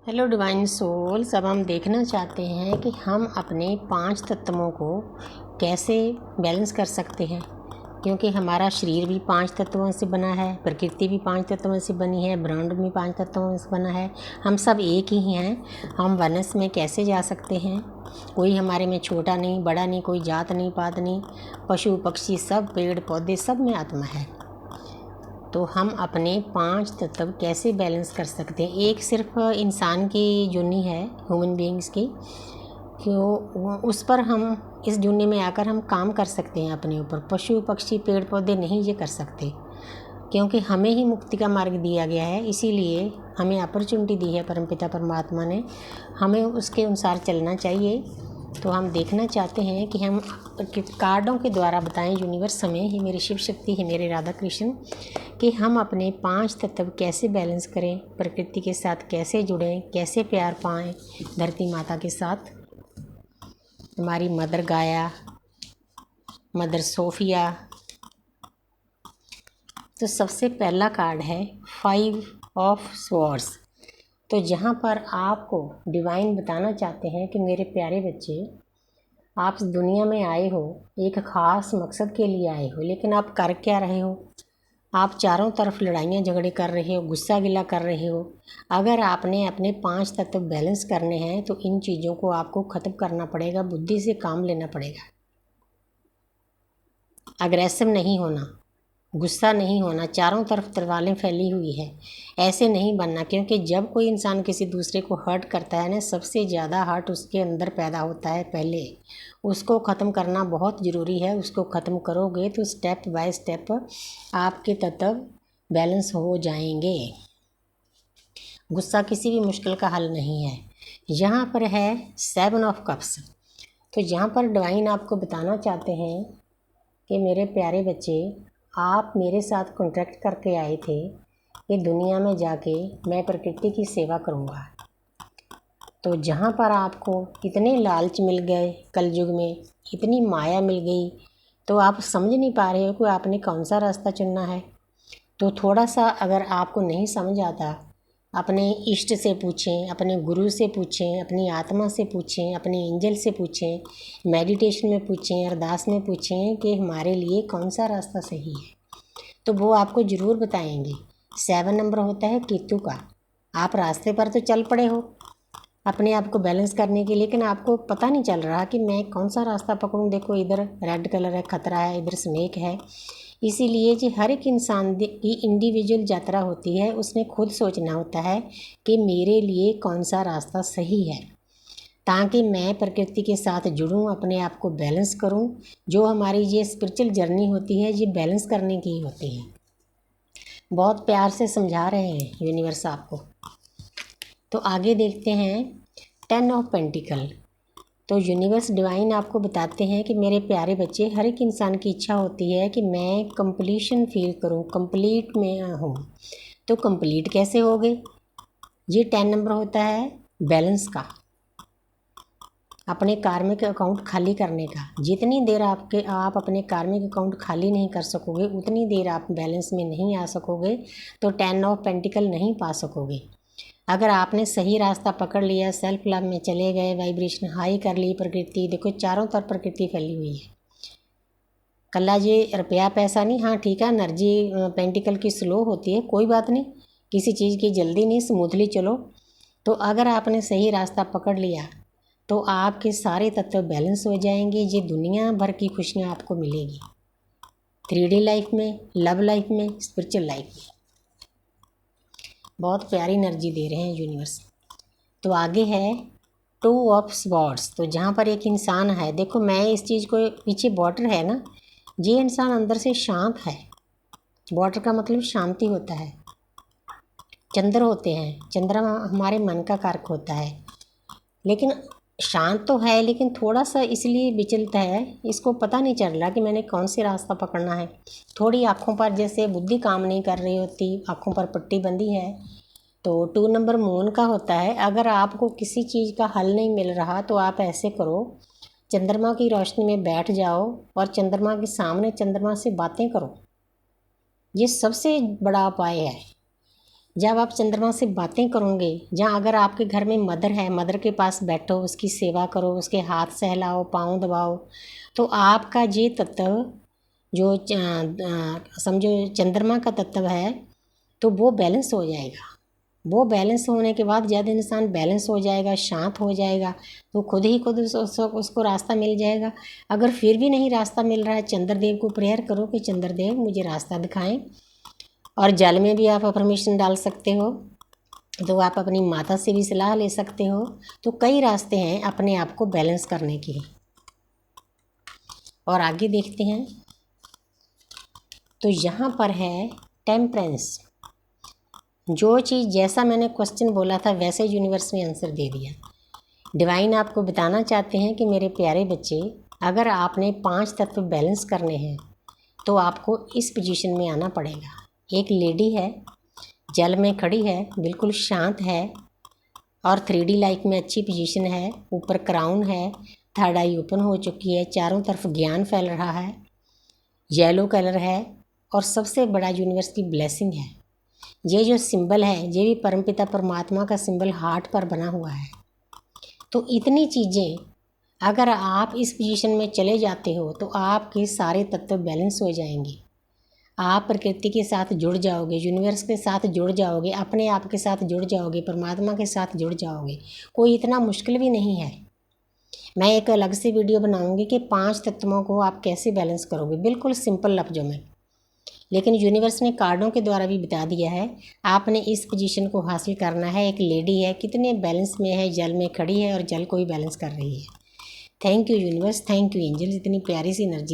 Hello divine souls. अब हम देखना चाहते हैं कि हम अपने 5 तत्वों को कैसे बैलेंस कर सकते हैं, क्योंकि हमारा शरीर भी 5 तत्वों से बना है, प्रकृति भी 5 तत्वों से बनी है, ब्रह्मांड भी 5 तत्वों से बना है। हम सब एक ही हैं। हम वनस में कैसे जा सकते हैं? कोई हमारे में छोटा नहीं बड़ा नहीं, कोई जात नहीं पात नहीं, पशु पक्षी सब, पेड़ पौधे सब में आत्मा है। तो हम अपने 5 तत्व कैसे बैलेंस कर सकते हैं? एक सिर्फ इंसान की जूनी है, ह्यूमन बीइंग्स की, क्यों उस पर हम इस जूनी में आकर हम काम कर सकते हैं अपने ऊपर। पशु पक्षी पेड़ पौधे नहीं ये कर सकते, क्योंकि हमें ही मुक्ति का मार्ग दिया गया है। इसीलिए हमें अपॉर्चुनिटी दी है परमपिता परमात्मा ने, हमें उसके अनुसार चलना चाहिए। तो हम देखना चाहते हैं कि हम कार्डों के द्वारा बताएं यूनिवर्स हमें, ही मेरी शिव शक्ति, ही मेरे राधा कृष्ण, कि हम अपने 5 तत्व कैसे बैलेंस करें, प्रकृति के साथ कैसे जुड़ें, कैसे प्यार पाएं धरती माता के साथ, हमारी मदर गाया, मदर सोफिया। तो सबसे पहला कार्ड है 5 ऑफ स्वॉर्ड्स। तो जहाँ पर आपको डिवाइन बताना चाहते हैं कि मेरे प्यारे बच्चे, आप इस दुनिया में आए हो, एक ख़ास मकसद के लिए आए हो, लेकिन आप कर क्या रहे हो? आप चारों तरफ लड़ाइयाँ झगड़े कर रहे हो, गुस्सा गिला कर रहे हो। अगर आपने अपने 5 तत्व बैलेंस करने हैं तो इन चीज़ों को आपको ख़त्म करना पड़ेगा, बुद्धि से काम लेना पड़ेगा। अग्रेसिव नहीं होना, गुस्सा नहीं होना, चारों तरफ तलवारें फैली हुई है, ऐसे नहीं बनना। क्योंकि जब कोई इंसान किसी दूसरे को हर्ट करता है ना, सबसे ज़्यादा हर्ट उसके अंदर पैदा होता है। पहले उसको ख़त्म करना बहुत ज़रूरी है। उसको ख़त्म करोगे तो स्टेप बाय स्टेप आपके तत्व बैलेंस हो जाएंगे। गुस्सा किसी भी मुश्किल का हल नहीं है। यहाँ पर है 7 ऑफ कप्स। तो यहाँ पर डिवाइन आपको बताना चाहते हैं कि मेरे प्यारे बच्चे, आप मेरे साथ कॉन्ट्रैक्ट करके आए थे कि दुनिया में जाके मैं प्रकृति की सेवा करूँगा। तो जहाँ पर आपको इतने लालच मिल गए, कलयुग में इतनी माया मिल गई, तो आप समझ नहीं पा रहे हो कि आपने कौन सा रास्ता चुनना है। तो थोड़ा सा अगर आपको नहीं समझ आता, अपने इष्ट से पूछें, अपने गुरु से पूछें, अपनी आत्मा से पूछें, अपने एंजल से पूछें, मेडिटेशन में पूछें, अरदास में पूछें कि हमारे लिए कौन सा रास्ता सही है, तो वो आपको ज़रूर बताएंगे। 7 नंबर होता है केतु का। आप रास्ते पर तो चल पड़े हो अपने आप को बैलेंस करने के लिए, लेकिन आपको पता नहीं चल रहा कि मैं कौन सा रास्ता पकड़ूं। देखो इधर रेड कलर है, खतरा है, इधर स्नेक है। इसीलिए जी हर एक इंसान की इंडिविजुअल यात्रा होती है, उसने खुद सोचना होता है कि मेरे लिए कौन सा रास्ता सही है, ताकि मैं प्रकृति के साथ जुड़ूं, अपने आप को बैलेंस करूं। जो हमारी ये स्पिरिचुअल जर्नी होती है, ये बैलेंस करने की होती है। बहुत प्यार से समझा रहे हैं यूनिवर्स आपको। तो आगे देखते हैं 10 ऑफ पेंटिकल। तो यूनिवर्स डिवाइन आपको बताते हैं कि मेरे प्यारे बच्चे, हर एक इंसान की इच्छा होती है कि मैं कंप्लीशन फील करूं, कंप्लीट में हूं। तो कंप्लीट कैसे होगे? ये 10 नंबर होता है बैलेंस का, अपने कार्मिक अकाउंट खाली करने का। जितनी देर आप अपने कार्मिक अकाउंट खाली नहीं कर सकोगे, उतनी देर आप बैलेंस में नहीं आ सकोगे, तो 10 ऑफ पेंटिकल नहीं पा सकोगे। अगर आपने सही रास्ता पकड़ लिया, सेल्फ लव में चले गए, वाइब्रेशन हाई कर ली, प्रकृति देखो चारों तरफ प्रकृति फैली हुई है। कल्ला जी रुपया पैसा नहीं, हाँ ठीक है, एनर्जी पेंटिकल की स्लो होती है, कोई बात नहीं, किसी चीज़ की जल्दी नहीं, स्मूथली चलो। तो अगर आपने सही रास्ता पकड़ लिया तो आपके सारे तत्व बैलेंस हो जाएंगे। ये दुनिया भर की खुशियाँ आपको मिलेगी, 3D लाइफ में, लव लाइफ में, स्पिरिचुअल लाइफ में। बहुत प्यारी एनर्जी दे रहे हैं यूनिवर्स। तो आगे है 2 ऑफ स्वॉर्ड्स। तो जहाँ पर एक इंसान है, देखो मैं इस चीज़ को, पीछे बॉर्डर है ना, ये इंसान अंदर से शांत है। बॉर्डर का मतलब शांति होता है। चंद्र होते हैं, चंद्रमा हमारे मन का कारक होता है, लेकिन शांत तो है, लेकिन थोड़ा सा इसलिए विचलित है, इसको पता नहीं चल रहा कि मैंने कौन से रास्ता पकड़ना है। थोड़ी आँखों पर जैसे बुद्धि काम नहीं कर रही होती, आँखों पर पट्टी बंधी है। तो 2 नंबर मून का होता है। अगर आपको किसी चीज़ का हल नहीं मिल रहा तो आप ऐसे करो, चंद्रमा की रोशनी में बैठ जाओ और चंद्रमा के सामने चंद्रमा से बातें करो। ये सबसे बड़ा उपाय है। जब आप चंद्रमा से बातें करोगे, जहाँ अगर आपके घर में मदर है, मदर के पास बैठो, उसकी सेवा करो, उसके हाथ सहलाओ, पाँव दबाओ, तो आपका ये तत्व जो समझो चंद्रमा का तत्व है, तो वो बैलेंस हो जाएगा। वो बैलेंस होने के बाद जब इंसान बैलेंस हो जाएगा, शांत हो जाएगा, तो खुद ही खुद उसको रास्ता मिल जाएगा। अगर फिर भी नहीं रास्ता मिल रहा है, चंद्रदेव को प्रेयर करो कि चंद्रदेव मुझे रास्ता दिखाएं। और जल में भी आप अफर्मेशन डाल सकते हो, तो आप अपनी माता से भी सलाह ले सकते हो। तो कई रास्ते हैं अपने आप को बैलेंस करने के। और आगे देखते हैं, तो यहाँ पर है टेम्परेंस। जो चीज़ जैसा मैंने क्वेश्चन बोला था वैसे यूनिवर्स ने आंसर दे दिया। डिवाइन आपको बताना चाहते हैं कि मेरे प्यारे बच्चे, अगर आपने 5 तत्व बैलेंस करने हैं तो आपको इस पोजीशन में आना पड़ेगा। एक लेडी है, जल में खड़ी है, बिल्कुल शांत है और 3D लाइफ में अच्छी पोजीशन है, ऊपर क्राउन है, थर्ड आई ओपन हो चुकी है, चारों तरफ ज्ञान फैल रहा है, येलो कलर है और सबसे बड़ा यूनिवर्स की ब्लेसिंग है। ये जो सिंबल है ये भी परमपिता परमात्मा का सिंबल हार्ट पर बना हुआ है। तो इतनी चीज़ें अगर आप इस पोजीशन में चले जाते हो तो आपके सारे तत्व बैलेंस हो जाएंगे। आप प्रकृति के साथ जुड़ जाओगे, यूनिवर्स के साथ जुड़ जाओगे, अपने आप के साथ जुड़ जाओगे, परमात्मा के साथ जुड़ जाओगे। कोई इतना मुश्किल भी नहीं है। मैं एक अलग से वीडियो बनाऊंगी कि 5 तत्वों को आप कैसे बैलेंस करोगे, बिल्कुल सिंपल लफ्ज़ों में। लेकिन यूनिवर्स ने कार्डों के द्वारा भी बता दिया है, आपने इस पोजीशन को हासिल करना है। एक लेडी है, कितने बैलेंस में है, जल में खड़ी है और जल को ही बैलेंस कर रही है। Thank you universe, thank you angels, इतनी प्यारी सी एनर्जी